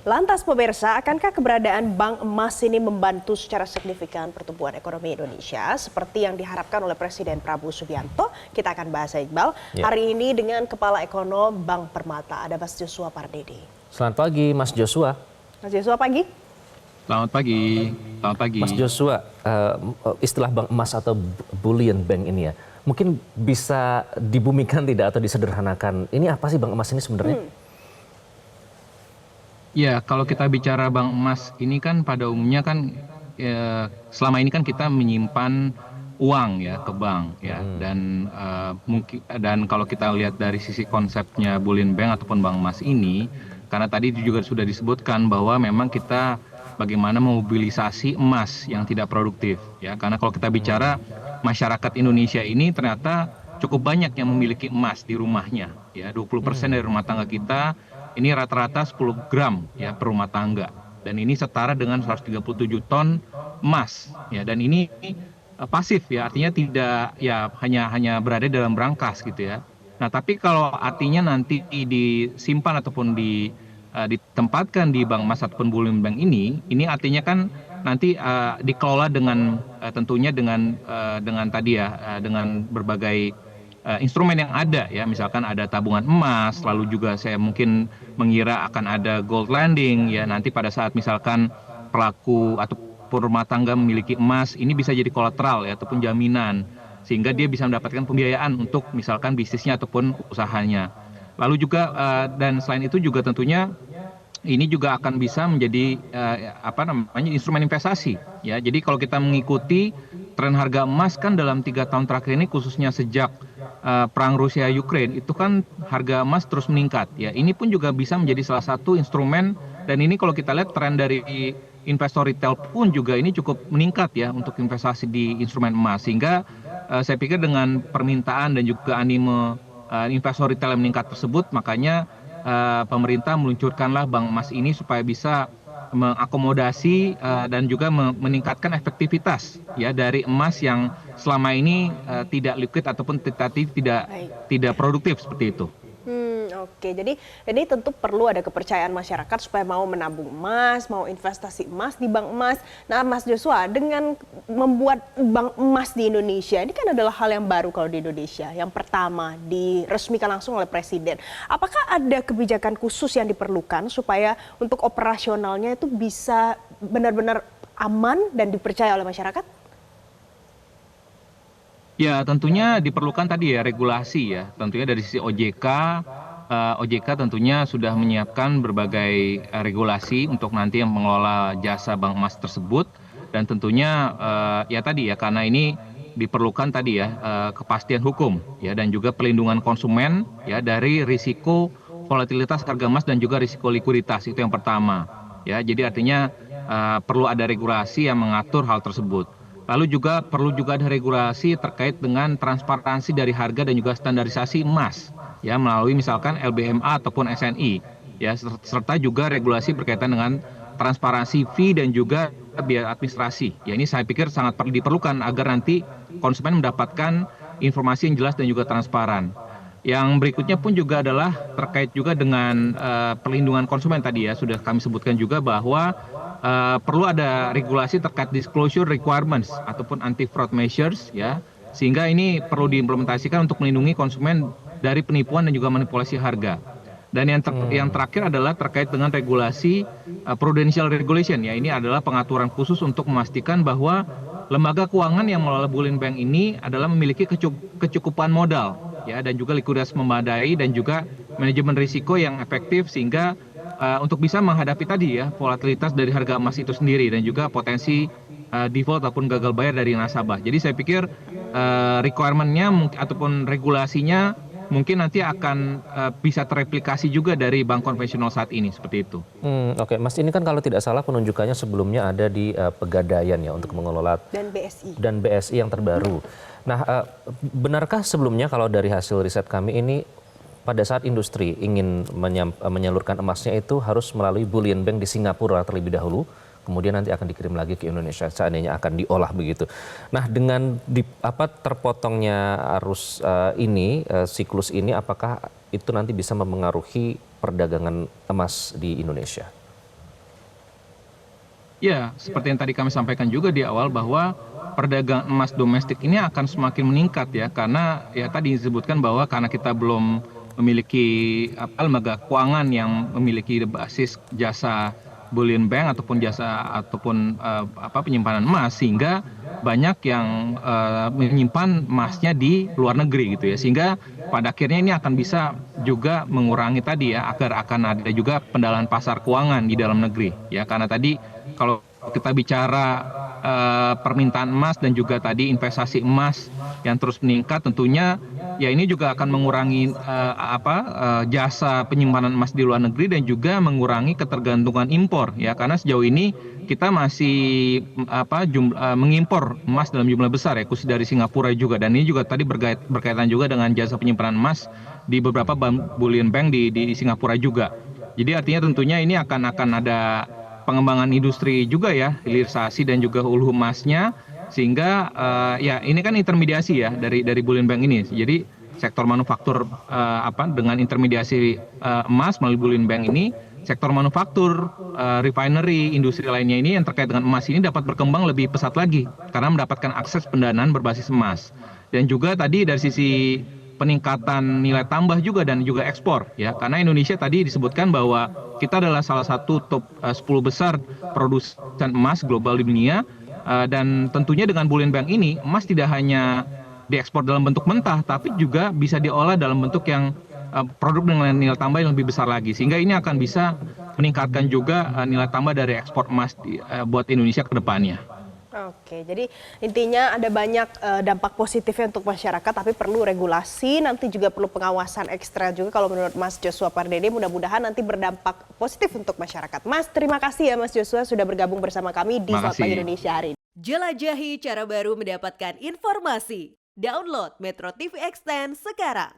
Lantas pemirsa, akankah keberadaan bank emas ini membantu secara signifikan pertumbuhan ekonomi Indonesia seperti yang diharapkan oleh Presiden Prabowo Subianto? Kita akan bahas Iqbal hari ini dengan Kepala Ekonom Bank Permata, ada Mas Joshua Pardede. Selamat pagi Mas Joshua. Mas Joshua pagi. Selamat pagi. Selamat pagi. Mas Joshua, istilah bank emas atau bullion bank ini ya, mungkin bisa dibumikan tidak atau disederhanakan. Ini apa sih bank emas ini sebenarnya? Ya, kalau kita bicara bank emas ini kan pada umumnya kan selama ini kan kita menyimpan uang ya ke bank ya, dan mungkin kalau kita lihat dari sisi konsepnya bullion bank ataupun bank emas ini, karena tadi juga sudah disebutkan bahwa memang kita bagaimana memobilisasi emas yang tidak produktif ya, karena kalau kita bicara masyarakat Indonesia ini ternyata cukup banyak yang memiliki emas di rumahnya ya, 20% dari rumah tangga kita ini rata-rata 10 gram ya per rumah tangga, dan ini setara dengan 137 ton emas ya, dan ini pasif ya, artinya tidak ya hanya berada dalam brankas gitu ya. Nah, tapi kalau artinya nanti disimpan ataupun ditempatkan di bank emas ataupun bullion bank ini artinya kan nanti dikelola dengan tentunya dengan tadi ya, dengan berbagai instrumen yang ada ya, misalkan ada tabungan emas, lalu juga saya mungkin mengira akan ada gold landing ya, nanti pada saat misalkan pelaku ataupun rumah tangga memiliki emas, ini bisa jadi kolateral ya ataupun jaminan, sehingga dia bisa mendapatkan pembiayaan untuk misalkan bisnisnya ataupun usahanya. Lalu juga dan selain itu juga tentunya ini juga akan bisa menjadi instrumen investasi ya. Jadi kalau kita mengikuti tren harga emas kan dalam 3 tahun terakhir ini, khususnya sejak perang Rusia Ukraine, itu kan harga emas terus meningkat ya. Ini pun juga bisa menjadi salah satu instrumen, dan ini kalau kita lihat tren dari investor retail pun juga ini cukup meningkat ya untuk investasi di instrumen emas, sehingga saya pikir dengan permintaan dan juga anime investor retail yang meningkat tersebut, makanya pemerintah meluncurkanlah bank emas ini supaya bisa mengakomodasi dan juga meningkatkan efektivitas ya dari emas yang selama ini tidak liquid ataupun tidak produktif seperti itu. Oke, jadi ini tentu perlu ada kepercayaan masyarakat supaya mau menabung emas, mau investasi emas di bank emas. Nah, Mas Joshua, dengan membuat bank emas di Indonesia, ini kan adalah hal yang baru kalau di Indonesia. Yang pertama, diresmikan langsung oleh Presiden. Apakah ada kebijakan khusus yang diperlukan supaya untuk operasionalnya itu bisa benar-benar aman dan dipercaya oleh masyarakat? Ya, tentunya diperlukan tadi ya regulasi ya, tentunya dari sisi OJK tentunya sudah menyiapkan berbagai regulasi untuk nanti yang mengelola jasa bank emas tersebut, dan tentunya ya tadi ya, karena ini diperlukan tadi ya kepastian hukum ya, dan juga pelindungan konsumen ya dari risiko volatilitas harga emas dan juga risiko likuiditas, itu yang pertama ya. Jadi artinya perlu ada regulasi yang mengatur hal tersebut. Lalu juga perlu ada regulasi terkait dengan transparansi dari harga dan juga standarisasi emas ya, melalui misalkan LBMA ataupun SNI ya, serta juga regulasi berkaitan dengan transparansi fee dan juga biaya administrasi ya. Ini saya pikir sangat diperlukan agar nanti konsumen mendapatkan informasi yang jelas dan juga transparan. Yang berikutnya pun juga adalah terkait juga dengan perlindungan konsumen, tadi ya sudah kami sebutkan juga bahwa perlu ada regulasi terkait disclosure requirements ataupun anti-fraud measures ya, sehingga ini perlu diimplementasikan untuk melindungi konsumen dari penipuan dan juga manipulasi harga. Dan yang terakhir adalah terkait dengan regulasi prudential regulation ya, ini adalah pengaturan khusus untuk memastikan bahwa lembaga keuangan yang mengelola bullion bank ini adalah memiliki kecukupan modal ya, dan juga likuiditas memadai dan juga manajemen risiko yang efektif, sehingga untuk bisa menghadapi tadi ya volatilitas dari harga emas itu sendiri dan juga potensi default ataupun gagal bayar dari nasabah. Jadi saya pikir requirement-nya ataupun regulasinya mungkin nanti akan bisa terreplikasi juga dari bank konvensional saat ini, seperti itu. Oke, Mas, ini kan kalau tidak salah penunjukannya sebelumnya ada di Pegadaian ya untuk mengelola dan BSI yang terbaru. Nah, benarkah sebelumnya kalau dari hasil riset kami ini, pada saat industri ingin menyalurkan emasnya itu harus melalui bullion bank di Singapura terlebih dahulu, kemudian nanti akan dikirim lagi ke Indonesia, seandainya akan diolah begitu. Nah, dengan terpotongnya arus siklus ini, apakah itu nanti bisa mempengaruhi perdagangan emas di Indonesia? Ya, seperti yang tadi kami sampaikan juga di awal bahwa perdagangan emas domestik ini akan semakin meningkat ya, karena ya tadi disebutkan bahwa karena kita belum memiliki lembaga keuangan yang memiliki basis jasa bullion bank ataupun jasa ataupun penyimpanan emas, sehingga banyak yang menyimpan emasnya di luar negeri gitu ya, sehingga pada akhirnya ini akan bisa juga mengurangi tadi ya, agar akan ada juga pendalaan pasar keuangan di dalam negeri ya, karena tadi kalau kita bicara permintaan emas dan juga tadi investasi emas yang terus meningkat, tentunya ya ini juga akan mengurangi jasa penyimpanan emas di luar negeri dan juga mengurangi ketergantungan impor ya, karena sejauh ini kita masih mengimpor emas dalam jumlah besar ya, khusus dari Singapura juga, dan ini juga tadi berkaitan juga dengan jasa penyimpanan emas di beberapa bullion bank di Singapura juga. Jadi artinya tentunya ini akan ada pengembangan industri juga ya, hilirisasi dan juga hulu emasnya, sehingga ya ini kan intermediasi ya dari bullion bank ini. Jadi sektor manufaktur dengan intermediasi emas melalui bullion bank ini, sektor manufaktur, refinery, industri lainnya ini yang terkait dengan emas ini dapat berkembang lebih pesat lagi karena mendapatkan akses pendanaan berbasis emas. Dan juga tadi dari sisi peningkatan nilai tambah juga dan juga ekspor ya, karena Indonesia tadi disebutkan bahwa kita adalah salah satu top 10 besar produsen emas global di dunia, dan tentunya dengan bullion bank ini emas tidak hanya diekspor dalam bentuk mentah tapi juga bisa diolah dalam bentuk yang produk dengan nilai tambah yang lebih besar lagi, sehingga ini akan bisa meningkatkan juga nilai tambah dari ekspor emas buat Indonesia ke depannya. Oke, jadi intinya ada banyak dampak positifnya untuk masyarakat, tapi perlu regulasi, nanti juga perlu pengawasan ekstra juga kalau menurut Mas Joshua Pardede, mudah-mudahan nanti berdampak positif untuk masyarakat. Mas, terima kasih ya Mas Joshua sudah bergabung bersama kami di Selamat Pagi Indonesia hari ini. Jelajahi cara baru mendapatkan informasi. Download Metro TV Extend sekarang.